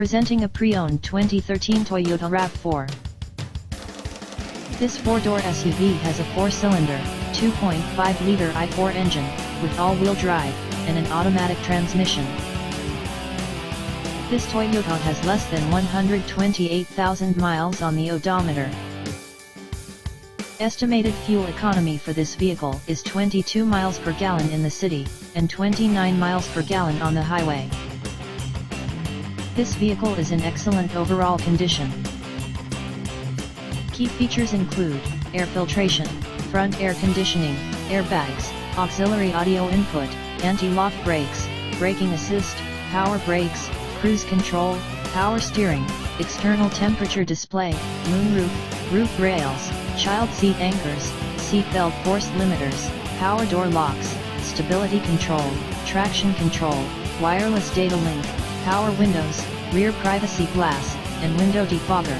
Presenting a pre-owned 2013 Toyota RAV4. This 4-door SUV has a 4-cylinder, 2.5-liter i4 engine, with all-wheel drive, and an automatic transmission. This Toyota has less than 128,000 miles on the odometer. Estimated fuel economy for this vehicle is 22 miles per gallon in the city, and 29 miles per gallon on the highway. This vehicle is in excellent overall condition. Key features include air filtration, front air conditioning, airbags, auxiliary audio input, anti-lock brakes, braking assist, power brakes, cruise control, power steering, external temperature display, moonroof, roof rails, child seat anchors, seat belt force limiters, power door locks, stability control, traction control, wireless data link, power windows, rear privacy glass, and window defogger.